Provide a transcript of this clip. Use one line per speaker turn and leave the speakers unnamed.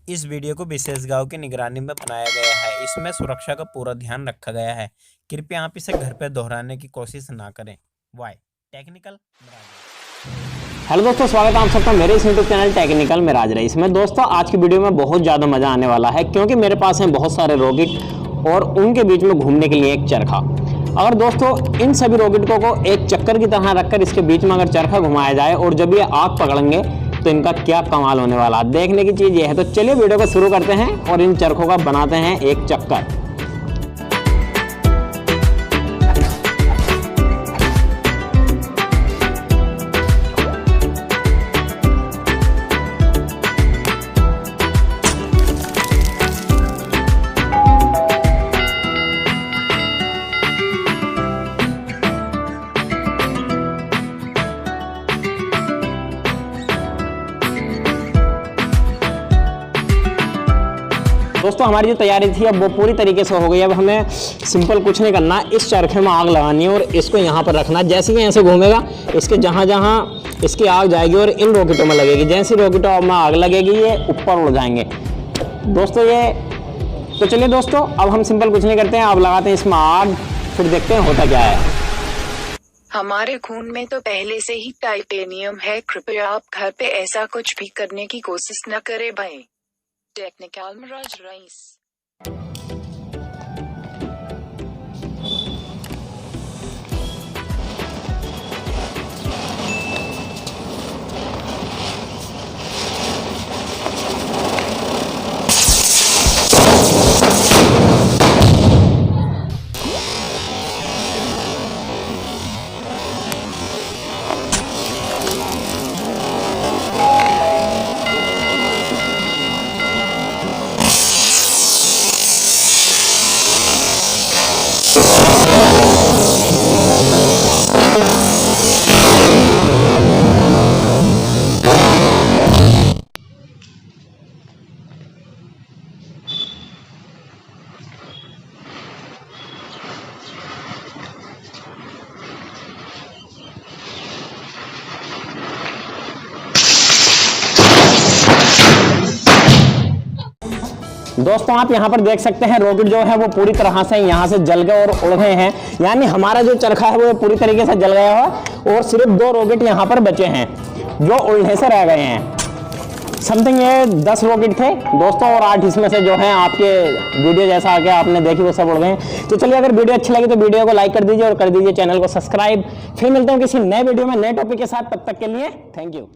इस वीडियो को विशेष गांव की निगरानी में बनाया गया है। इसमें सुरक्षा का पूरा ध्यान रखा गया है। कृपया आप इसे घर पर दोहराने की कोशिश ना करें। Y technical.
हेलो दोस्तों, स्वागत है आप सबका मेरे इस यूट्यूब चैनल टेक्निकल में राज रईस में। दोस्तों आज की वीडियो में बहुत ज़्यादा मज़ा आने वाला है क्योंकि मेरे पास हैं बहुत सारे रॉकेट और उनके बीच में घूमने के लिए एक चरखा। अगर दोस्तों इन सभी रॉकेटों को एक चक्कर की तरह रखकर इसके बीच में अगर चरखा घुमाया जाए और जब ये आग पकड़ेंगे तो इनका क्या कमाल होने वाला है। देखने की चीज़ ये है। तो चलिए वीडियो को शुरू करते हैं और इन चरखों का बनाते हैं एक चक्कर। दोस्तों हमारी जो तैयारी थी अब वो पूरी तरीके से हो गई। अब हमें सिंपल कुछ नहीं करना, इस चरखे में आग लगानी है और इसको यहाँ पर रखना। जैसे ही ऐसे घूमेगा इसके जहाँ जहाँ इसकी आग जाएगी और इन रॉकेटों में लगेगी। जैसे रॉकेटों में आग लगेगी ये ऊपर उड़ जाएंगे दोस्तों ये। तो चलिए दोस्तों अब हम सिंपल कुछ नहीं करते हैं, अब लगाते हैं इसमें आग, फिर देखते हैं होता क्या है।
हमारे खून में तो पहले से ही टाइटेनियम है। कृपया आप घर पे ऐसा कुछ भी करने की कोशिश न करें भाई। टेक्निकल में राज रईस।
दोस्तों आप यहाँ पर देख सकते हैं रॉकेट जो है वो पूरी तरह से यहाँ से जल गए और उड़ गए हैं। यानी हमारा जो चरखा है वो पूरी तरीके से जल गया है और सिर्फ 2 रॉकेट यहाँ पर बचे हैं जो उड़ने से रह गए हैं। समथिंग ये 10 रॉकेट थे दोस्तों और 8 इसमें से जो है आपके वीडियो जैसा आके आपने देखी वो सब उड़ गए। तो चलिए अगर वीडियो अच्छी लगी तो वीडियो को लाइक कर दीजिए और कर दीजिए चैनल को सब्सक्राइब। फिर मिलते हैं किसी नए वीडियो में नए टॉपिक के साथ, तब तक के लिए थैंक यू।